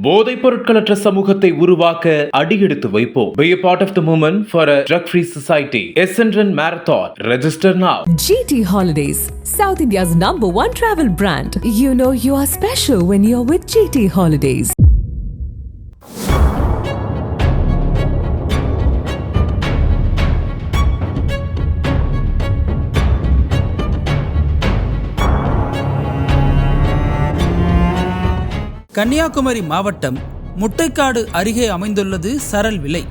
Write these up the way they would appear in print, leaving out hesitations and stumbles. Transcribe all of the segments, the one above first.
போதைப் பொருட்களற்ற சமூகத்தை உருவாக்க அடியெடுத்து வைப்போம். Be a part of the movement for a drug-free society. Essendon Marathon. Register now. GT Holidays, South India's #1 travel brand. You know you are special when you're with GT Holidays. Kanyakumari மாவட்டம் முட்டைக்காடு அருகே அமைந்துள்ளது சரல் விலை.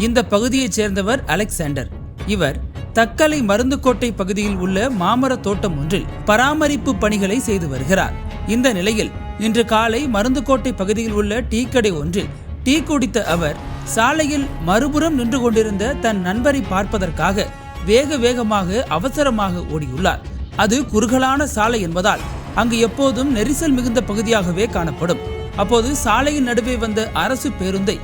இந்த பகுதியைச் சேர்ந்தவர் அலெக்சாண்டர். இவர் தக்கலை மருந்துக்கோட்டை பகுதியில் உள்ள மாமர தோட்டம் ஒன்றில் பராமரிப்பு பணிகளை செய்து வருகிறார். இந்த நிலையில் இன்று காலை மருந்துக்கோட்டை பகுதியில் உள்ள டீ கடை ஒன்றில் டீ குடித்த அவர் சாலையில் மறுபுறம் நின்று கொண்டிருந்த தன் நண்பரை பார்ப்பதற்காக வேகமாக அவசரமாக ஓடியுள்ளார். அது குறுகலான சாலை என்பதால் அங்கு எப்போதும் நெரிசல் மிகுந்த பகுதியாகவே காணப்படும். அப்போது சாலையின் நடுவே வந்த அரசு பேருந்தை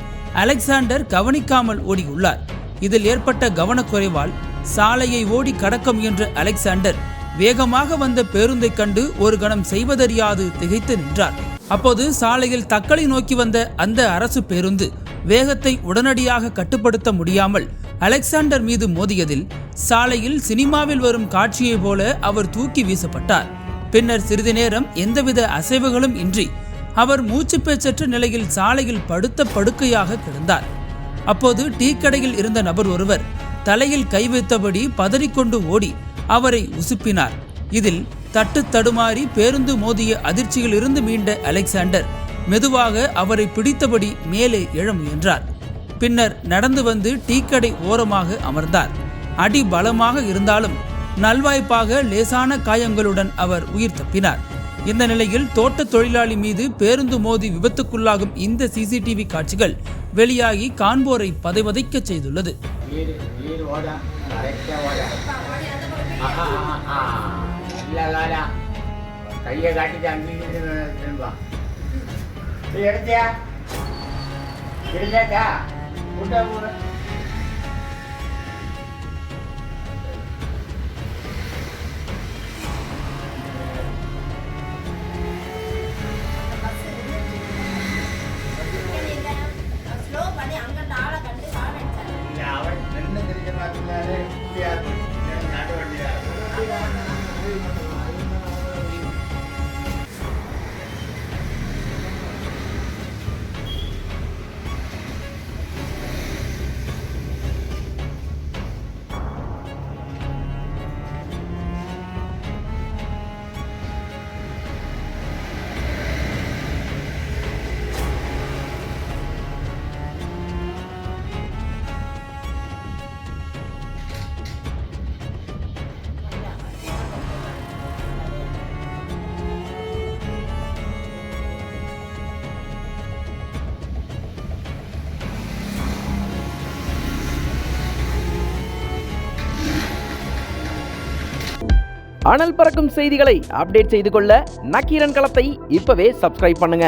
அலெக்சாண்டர் கவனிக்காமல் ஓடியுள்ளார். இதில் ஏற்பட்ட கவனக்குறைவால் சாலையை ஓடி கடக்க முயன்ற அலெக்சாண்டர் வேகமாக வந்த பேருந்தை கண்டு ஒரு கணம் செய்வதறியாது திகைத்து நின்றார். அப்போது சாலையில் தக்கலை நோக்கி வந்த அந்த அரசு பேருந்து வேகத்தை உடனடியாக கட்டுப்படுத்த முடியாமல் அலெக்சாண்டர் மீது மோதியதில் சாலையில் சினிமாவில் வரும் காட்சியை போல அவர் தூக்கி வீசப்பட்டார். பின்னர் சிறிது நேரம் எந்தவித அசைவுகளும் இன்றி அவர் மூச்சு பேச்சற்ற நிலையில் சாலையில் படுத்த படுக்கையாக கிடந்தார். அப்போது டீ கடையில் இருந்த நபர் ஒருவர் தலையில் கை வைத்தபடி பதறிக்கொண்டு ஓடி அவரை உசுப்பினார். இதில் தட்டு தடுமாறி பேருந்து மோதிய அதிர்ச்சியில் இருந்து மீண்ட அலெக்சாண்டர் மெதுவாக அவரை பிடித்தபடி மேலே எழ முயன்றார். பின்னர் நடந்து வந்து டீ கடை ஓரமாக அமர்ந்தார். அடி பலமாக இருந்தாலும் நல்வாய்ப்பாக லேசான காயங்களுடன் அவர் உயிர் தப்பினார். இந்த நிலையில் தோட்ட தொழிலாளி மீது பேருந்து மோதி விபத்துக்குள்ளாகும் இந்த சிசிடிவி காட்சிகள் வெளியாகி காண்போரை பதைவதைக்க செய்துள்ளது. அனல் பறக்கும் செய்திகளை அப்டேட் செய்து கொள்ள நக்கீரன் களத்தை இப்பவே சப்ஸ்கிரைப் பண்ணுங்க.